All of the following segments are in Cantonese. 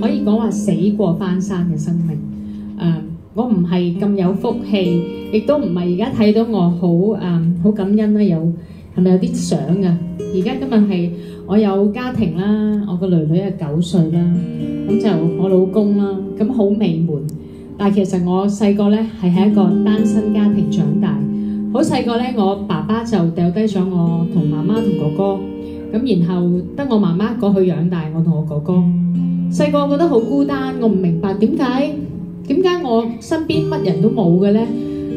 可以講話死過翻生嘅生命。我唔係咁有福氣，亦都唔係而家睇到我好感恩啦。係咪有啲相啊？而家今日係我有家庭啦，我個女女係9歲啦，咁就我老公啦，咁好美滿。但係其實我細個咧係喺一個單身家庭長大，好細個咧我爸爸就掉低咗我同媽媽同哥哥，咁然後得我媽媽過去養大我同我哥哥。細個覺得好孤單，我唔明白點解我身邊乜人都冇嘅咧？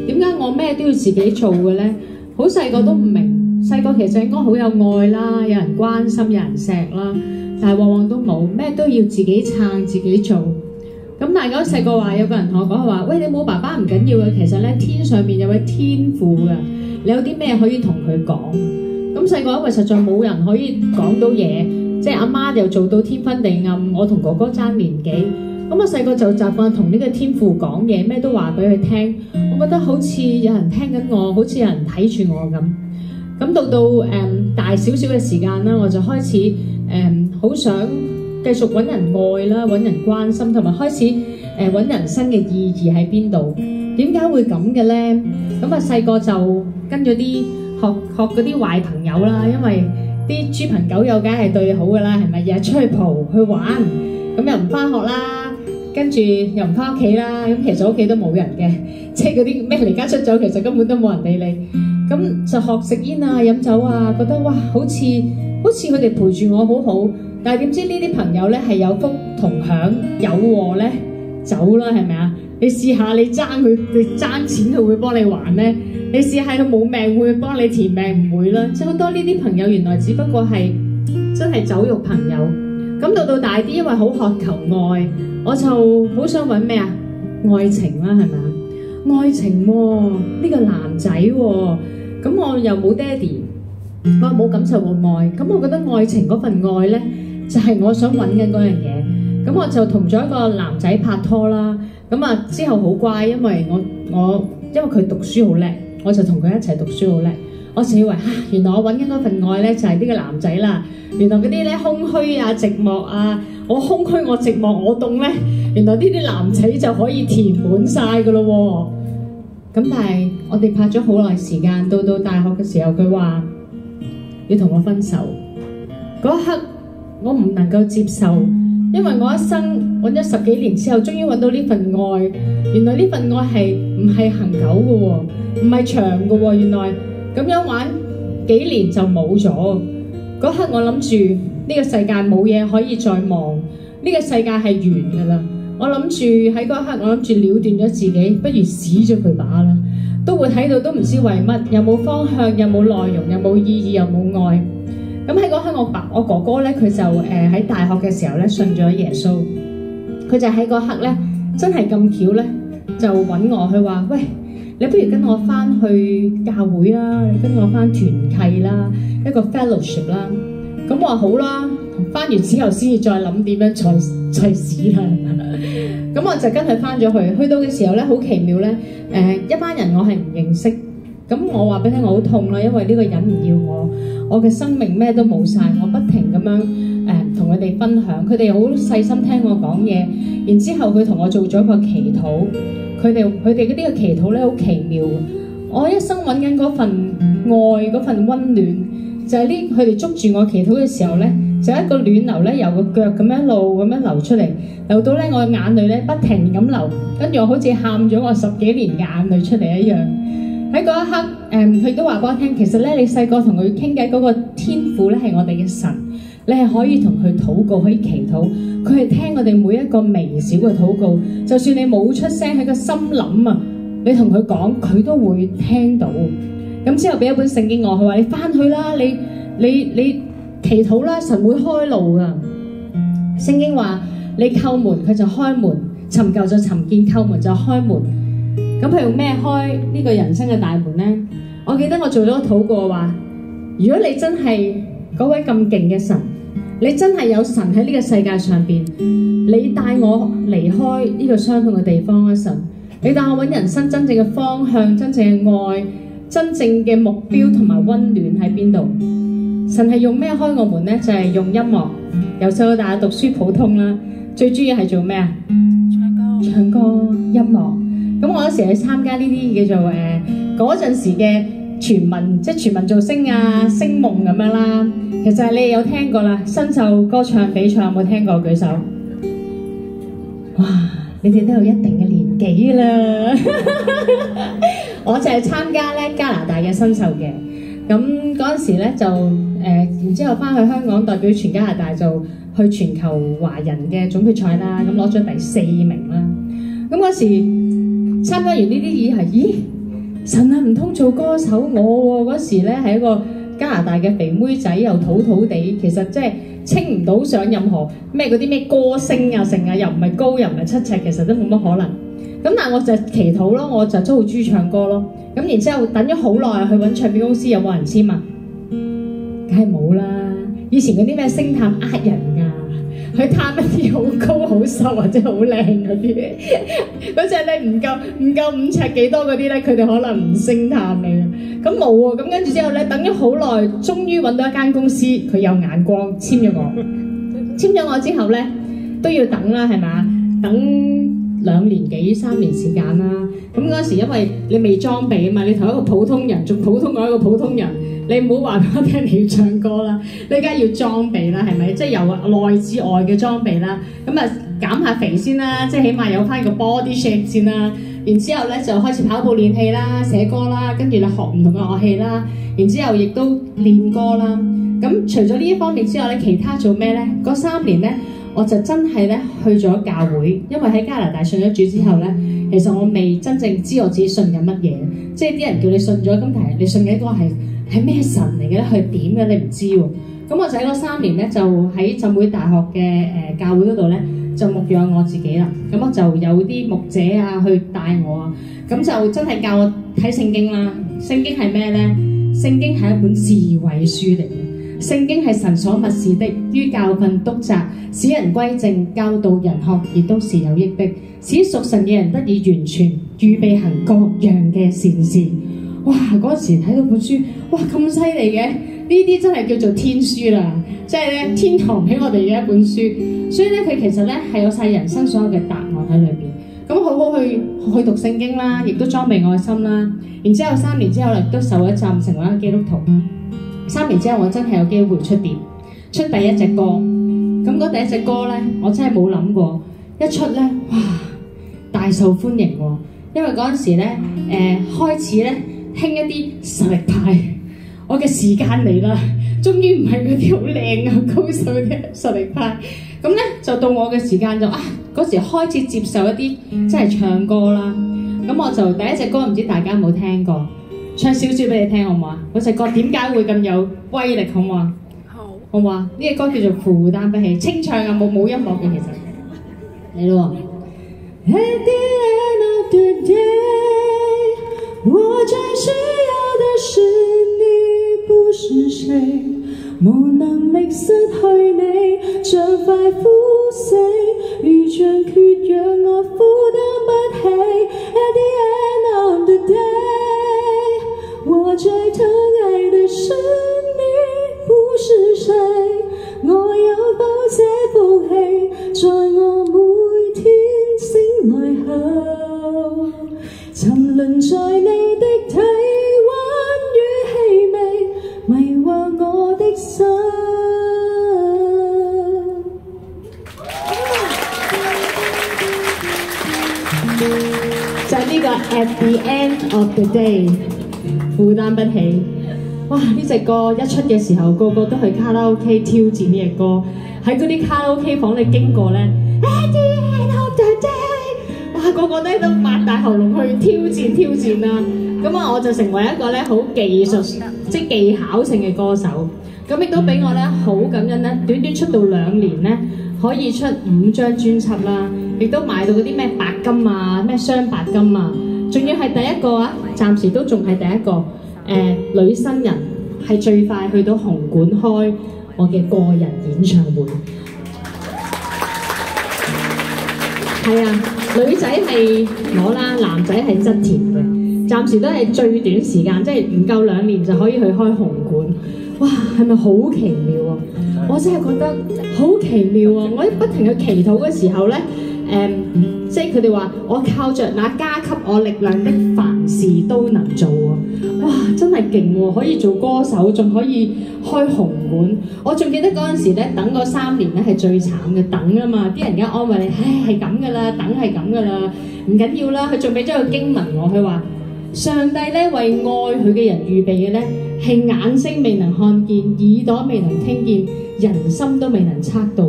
點解我咩都要自己做嘅咧？好細個都唔明。細個其實應該好有愛啦，有人關心，有人錫啦，但係往往都冇，咩都要自己撐自己做。咁大家細個話有個人同我講話，喂，你冇爸爸唔緊要嘅，其實咧天上面有位天父嘅，你有啲咩可以同佢講？咁細個因為實在冇人可以講到嘢，即係阿媽又做到天昏地暗，我同哥哥爭年紀，咁我細個就習慣同呢個天父講嘢，咩都話俾佢聽。我覺得好似有人聽緊我，好似有人睇住我咁。咁到大少少嘅時間啦，我就開始好想繼續揾人愛啦，揾人關心，同埋開始揾人生嘅意義喺邊度？點解會咁嘅咧？咁啊細個就跟咗啲學嗰啲壞朋友啦，因為啲豬朋狗友梗係對你好噶啦，係咪？日日出去蒲去玩，咁又唔返學啦，跟住又唔返屋企啦，咁其實屋企都冇人嘅，即係嗰啲咩離家出走，其實根本都冇人理你。咁就學食煙啊、飲酒啊，覺得哇，好似佢哋陪住我好好，但係點知呢啲朋友咧係有福同享，有禍咧走啦，係咪啊？你試下你爭錢，佢會幫你還咧？你試下佢冇命會幫你填命，唔會啦。即係好多呢啲朋友原來只不過係真係酒肉朋友。咁到大啲，因為好渴求愛，我就好想揾咩啊？愛情啦，係咪啊？愛情喎，呢個男仔喎。咁我又冇爹哋，我又冇感受過愛，咁我覺得愛情嗰份愛咧，就係我想揾緊嗰樣嘢。咁我就同咗一個男仔拍拖啦。咁啊之後好乖，因為因為佢讀書好叻，我就同佢一齊讀書好叻。我就以為原來我揾緊嗰份愛咧就係呢個男仔啦。原來嗰啲咧空虛啊、寂寞啊，我空虛我寂寞我凍咧，原來呢啲男仔就可以填滿晒噶咯喎。咁但係我哋拍咗好耐時間，到大學嘅時候，佢話要同我分手。嗰一刻我唔能夠接受，因為我一生揾咗10幾年之後，終於揾到呢份愛。原來呢份愛係唔係恆久嘅喎，唔係長嘅喎。原來咁樣玩幾年就冇咗。嗰刻我諗住呢個世界冇嘢可以再望，呢個世界係完㗎啦。我諗住喺嗰一刻，我諗住了斷咗自己，不如死咗佢把啦。都會睇到都唔知為乜，又冇方向，又冇內容，又冇意義，又冇愛。咁喺嗰刻，我哥哥咧，佢就喺大學嘅時候咧信咗耶穌。佢就喺嗰刻咧，真係咁巧咧，就揾我，佢話：喂，你不如跟我翻去教會啦，你跟我翻團契啦，一個 fellowship 啦。咁我話好啦，翻完之後先至再諗點樣再試啦。咁我就跟佢翻咗去，去到嘅時候咧，好奇妙咧，一班人我係唔認識。咁我話俾你聽，我好痛啦，因為呢個人唔要我嘅生命咩都冇晒，我不停咁樣同佢哋分享，佢哋好細心聽我講嘢。然之後佢同我做咗個祈禱，佢哋嗰啲嘅祈禱咧好奇妙。我一生揾緊嗰份愛，嗰份溫暖，就係呢，佢哋捉住我祈禱嘅時候咧，就一個暖流咧由個腳咁樣一路咁樣流出嚟，流到咧我嘅眼淚咧不停咁流，跟住我好似喊咗我10幾年嘅眼淚出嚟一樣。喺嗰一刻，佢都話俾我聽，其實咧你細個同佢傾偈嗰個天父咧係我哋嘅神，你係可以同佢禱告，可以祈禱，佢係聽我哋每一個微小嘅禱告，就算你冇出聲喺個心諗啊，你同佢講，佢都會聽到。咁之後俾一本聖經我，佢話你翻去啦，你祈禱啦，神會開路噶。聖經話你叩門佢就開門，尋求就尋見，叩門就開門。咁佢用咩開呢個人生嘅大門呢？我記得我做咗個禱告話，如果你真係嗰位咁勁嘅神，你真係有神喺呢個世界上邊，你帶我離開呢個傷痛嘅地方啊！神，你帶我揾人生真正嘅方向、真正嘅愛、真正嘅目標同埋溫暖喺邊度？神係用咩開我門呢？就係用音樂。由細到大讀書普通啦，最中意係做咩啊？唱歌音樂。咁我嗰時去參加呢啲叫做嗰陣時嘅全民，即係全民造星啊、星夢咁樣啦。其實你有聽過啦，新秀歌唱比賽有冇聽過？舉手。哇！你哋都有一定嘅年紀啦。我就係參加咧加拿大嘅新秀嘅。咁嗰陣時咧就然之後翻去香港代表全加拿大就去全球華人嘅總決賽啦。咁攞咗第4名啦。咁嗰時參加完呢啲嘢係，咦？神啊，唔通做歌手我喎？嗰時咧係一個加拿大嘅肥妹仔，又土土地，其實即係稱唔到上任何咩嗰啲咩歌星啊成啊，又唔係高又唔係7尺，其實都冇乜可能。咁但係我就祈禱咯，我就都好中意唱歌咯。咁然之後等咗好耐去揾唱片公司，有冇人簽啊？梗係冇啦。以前嗰啲咩星探呃人㗎，去探一啲好高好瘦或者好靚嗰啲，嗰隻你唔夠5尺幾多嗰啲咧，佢哋可能唔星探你嘅。咁冇喎，咁跟住之後咧，等咗好耐，終於揾到一間公司，佢有眼光簽咗我。簽咗我之後咧，都要等啦，係咪？等2年幾3年時間啦。咁嗰時因為你未裝備啊嘛，你同一個普通人，仲普通過一個普通人，你唔好話俾我聽你要唱歌啦，你梗係要裝備啦，係咪？即係由內至外嘅裝備啦。咁啊減下肥先啦，即係起碼有翻個 body shape 先啦。然之後咧就開始跑步練氣啦、寫歌啦，跟住你學唔同嘅樂器啦。然之後亦都練歌啦。咁除咗呢一方面之外咧，其他做咩咧？嗰3年咧，我就真係咧去咗教會，因為喺加拿大信咗主之後咧，其實我未真正知我自己信緊乜嘢。即係啲人叫你信咗，咁但係你信嘅嗰個係咩神嚟嘅咧？佢係點嘅？你唔知喎。咁我就喺嗰3年咧，就喺浸會大學嘅教會嗰度咧，就牧養我自己啦。咁我就有啲牧者啊去帶我啊，咁就真係教我睇聖經啦。聖經係咩咧？聖經係一本智慧書嚟嘅。聖經係神所默示的，於教訓、督責、使人歸正、教導人學，亦都是有益的，使屬神嘅人得以完全，預備行各樣嘅善事。哇！嗰時睇到本書，哇咁犀利嘅，呢啲真係叫做天書啦，即係咧天堂俾我哋嘅一本書。所以咧，佢其實咧係有晒人生所有嘅答案喺裏邊。咁好好去讀聖經啦，亦都裝備愛心啦。然之後3年之後咧，亦都受一浸成為一個基督徒。3年之後，我真係有機會出碟，出第一隻歌。咁嗰第一隻歌咧，我真係冇諗過，一出咧，哇，大受歡迎喎。因為嗰陣時咧，開始咧興一啲實力派，我嘅時間嚟啦，終於唔係嗰啲好靚啊高手嘅實力派。咁咧就到我嘅時間就嗰時開始接受一啲真係唱歌啦。咁我就第一隻歌唔知大家有冇聽過？唱少少俾你聽好唔好啊？嗰隻歌點解會咁有威力好唔好啊？好唔好啊？呢隻歌叫做負擔不起，清唱啊，冇音樂嘅其實。嚟咯喎。At the end of the day， 我最需要的是你，不是誰，無能力失去你，像塊枯死，如像缺氧我負擔不起。At the end of the day， 我最疼愛的是你，不是誰，我有否這福氣，在我每天醒來後，沉淪在你的體溫與氣味，迷惑我的心。就係呢個 At the end of the day， 負擔不起。哇！呢隻歌一出嘅時候，個個都去卡拉 OK 挑戰呢隻歌。喺嗰啲卡拉 OK 房你經過咧 ，At the end of the day， 哇！個個咧都擘大喉嚨去挑戰啦。咁啊，我就成為一個咧好技術即係技巧性嘅歌手。咁亦都俾我咧好感恩咧，短短出道2年咧，可以出5張專輯啦，亦都買到嗰啲咩白金啊、咩雙白金啊，仲要係第一個啊，暫時都仲係第一個女新人係最快去到紅館開我嘅個人演唱會。係啊，女仔係我啦，男仔係側田嘅，暫時都係最短時間，即係唔夠2年就可以去開紅館。哇，係咪好奇妙啊？我真係覺得好奇妙啊！我一不停去祈禱嘅時候咧，即係佢哋話我靠着那加給我力量的，凡事都能做啊！哇，真係勁喎！可以做歌手，仲可以開紅館。我仲記得嗰陣時咧，等嗰3年咧係最慘嘅，等啊嘛！啲人而家安慰你，唉，係咁噶啦，等係咁噶啦，唔緊要啦。佢仲俾咗個經文我，佢話上帝咧為愛佢嘅人預備嘅咧係眼睛未能看見，耳朵未能聽見，人心都未能測到。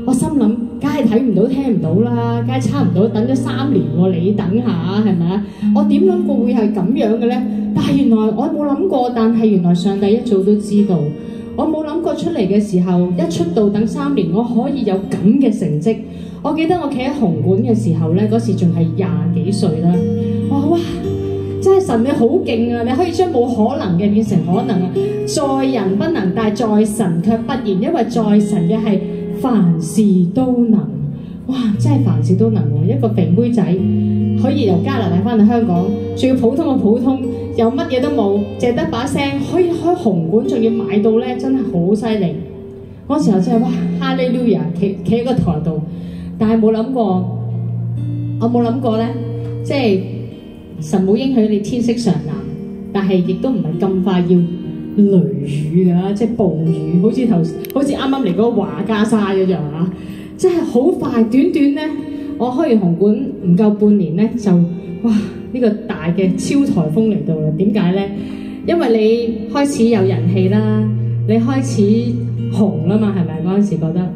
我心諗，梗係睇唔到聽唔到啦，梗係測唔到，等咗3年喎，你等下係咪啊？我點諗過會係咁樣嘅咧？但係原來我冇諗過，但係原來上帝一早都知道。我冇諗過出嚟嘅時候，一出道等3年，我可以有咁嘅成績。我記得我企喺紅館嘅時候咧，嗰時仲係20幾歲啦。我話哇！真係神你好勁啊！你可以將冇可能嘅變成可能啊！在人不能，但係在神卻不然，因為在神嘅係凡事都能。哇！真係凡事都能喎！一個肥妹仔可以由加拿大翻到香港，仲要普通嘅普通，又乜嘢都冇，淨係得把聲，可以開紅館，仲要買到咧，真係好犀利！嗰時候真係哇！哈利路亞，企喺個台度，但係冇諗過，我冇諗過咧，即係。神冇應許你天色常藍，但係亦都唔係咁快要雷雨㗎，即係暴雨，好似啱啱嚟嗰個華加沙一樣啊！即係好快，短咧，我開完紅館唔夠半年咧，就哇呢個大嘅超颱風嚟到啦！點解咧？因為你開始有人氣啦，你開始紅啦嘛，係咪嗰陣時覺得？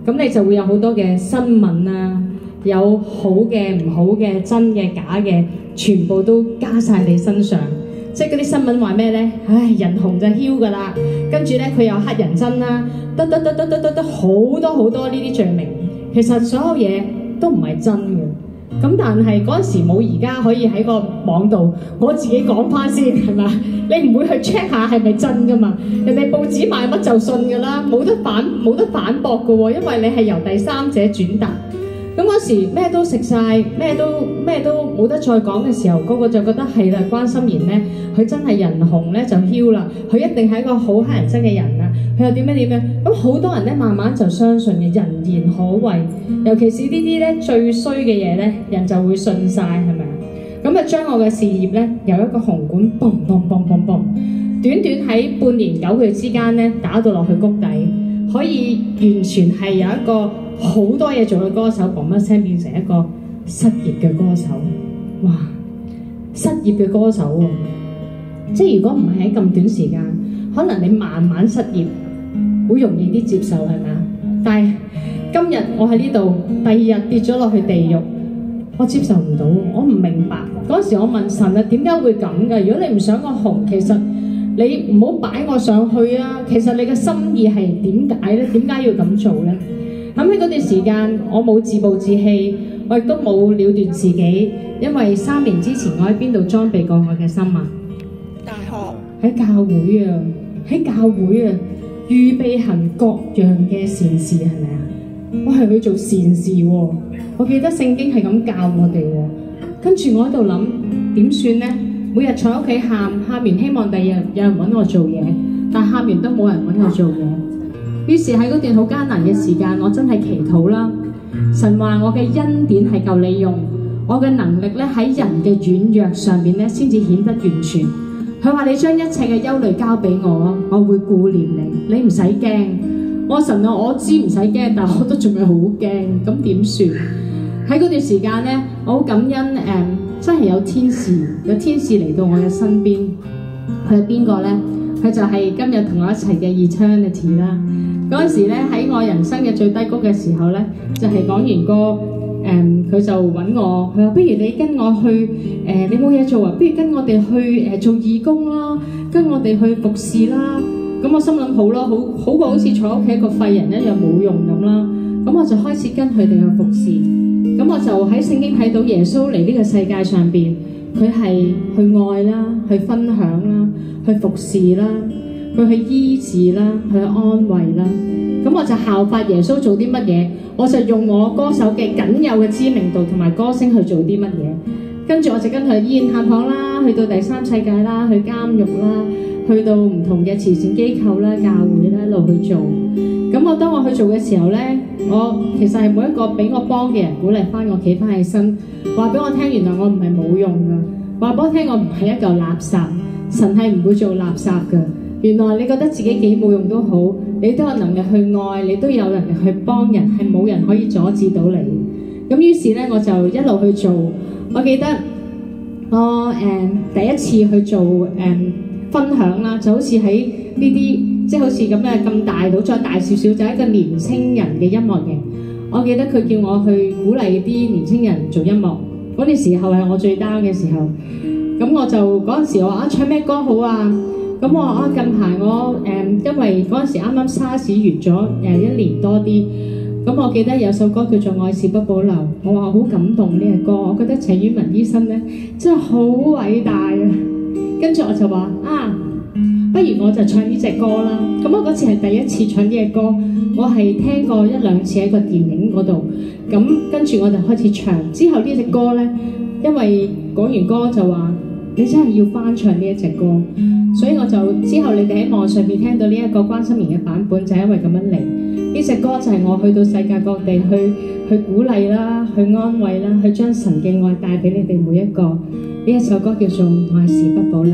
咁你就會有好多嘅新聞啊，有好嘅、唔好嘅、真嘅、假嘅。全部都加晒你身上，即係嗰啲新聞話咩咧？唉，人紅就囂噶啦，跟住咧佢又黑人憎啦，得好多呢啲罪名。其實所有嘢都唔係真嘅，咁但係嗰陣時冇而家可以喺個網度我自己講翻先係嘛？你唔會去 check 下係咪真噶嘛？人哋報紙賣乜就信噶啦，冇得反駁噶喎，因為你係由第三者轉達。咁嗰時咩都食晒，咩都冇得再講嘅時候，個個就覺得係啦，關心妍咧，佢真係人紅咧就囂啦，佢一定係一個好乞人憎嘅人啦，佢又點樣？咁好多人咧慢慢就相信嘅，人言可畏，尤其是呢啲咧最衰嘅嘢咧，人就會信晒，係咪啊？咁啊將我嘅事業咧由一個紅館嘣，短喺半年9個月之間咧打到落去谷底，可以完全係有一個好多嘢做嘅歌手，嘣一聲變成一個失業嘅歌手。哇！失業嘅歌手喎，即係如果唔係喺咁短時間，可能你慢慢失業，好容易啲接受係咪啊？但係今日我喺呢度，第2日跌咗落去地獄，我接受唔到，我唔明白。嗰時我問神啊，點解會咁㗎？如果你唔想我紅，其實你唔好擺我上去啊！其實你嘅心意係點解咧？點解要咁做咧？咁喺嗰段時間，我冇自暴自棄，我亦都冇了斷自己，因為3年之前我喺邊度裝備過我嘅心啊？大學喺教會啊，預備行各樣嘅善事係咪啊？我係去做善事喎，我記得聖經係咁教我哋喎。跟住我喺度諗點算呢？每日坐喺屋企喊完，希望第2日有人揾我做嘢，但喊完都冇人揾我做嘢。於是喺嗰段好艱難嘅時間，我真係祈禱啦。神話我嘅恩典係夠你用，我嘅能力咧喺人嘅軟弱上面咧先至顯得完全。佢話你將一切嘅憂慮交俾我，我會顧念你，你唔使驚。我神啊，我知唔使驚，但我都仲係好驚，咁點算？喺嗰段時間咧，我好感恩真係有天使嚟到我嘅身邊。佢係邊個咧？佢就係今日同我一齊嘅 Eternity 啦。嗰陣時咧，喺我人生嘅最低谷嘅時候咧，就係講完歌，佢就揾我，佢話不如你跟我去，你冇嘢做啊，不如跟我哋去做義工啦，跟我哋去服侍啦。咁我心諗好咯，好過好似坐屋企一個廢人一樣冇用咁啦。咁我就開始跟佢哋去服侍。咁我就喺聖經睇到耶穌嚟呢個世界上邊，佢係去愛啦，去分享啦，去服侍啦。佢去醫治啦，去安慰啦，咁我就效法耶穌做啲乜嘢，我就用我歌手嘅僅有嘅知名度同埋歌聲去做啲乜嘢，跟住我就跟佢去醫院探訪啦，去到第三世界啦，去監獄啦，去到唔同嘅慈善機構啦、教會啦一路去做，咁當我去做嘅時候呢，我其實係每一個俾我幫嘅人鼓勵翻我企翻起身，話俾我聽原來我唔係冇用㗎，話俾我聽我唔係一嚿垃圾，神係唔會做垃圾㗎。原來你覺得自己幾冇用都好，你都有能力去愛，你都有能力去幫人，係冇人可以阻止到你。咁於是呢，我就一路去做。我記得我第一次去做分享啦，就好似喺呢啲即係好似咁大到再大少少，就係一個年青人嘅音樂營。我記得佢叫我去鼓勵啲年青人做音樂。嗰段時候係我最 down 嘅時候，咁我就嗰陣時我話唱咩歌好啊？咁我話近排我因為嗰陣時啱啱沙士完咗1年多啲。咁我記得有首歌叫做《愛是不保留》，我話好感動呢隻歌，我覺得陳婉文醫生咧真係好偉大啊！跟住我就話不如我就唱呢隻歌啦。咁我嗰次係第一次唱呢隻歌，我係聽過1、2次喺個電影嗰度。咁跟住我就開始唱。之後呢隻歌咧，因為講完歌就話你真係要翻唱呢一隻歌，所以我就之後你哋喺網上面聽到呢一個關心妍嘅版本，就係因為咁樣嚟。呢隻歌就係我去到世界各地去鼓勵啦，去安慰啦，去將神嘅愛帶俾你哋每一個。呢一首歌叫做《愛是不保留》。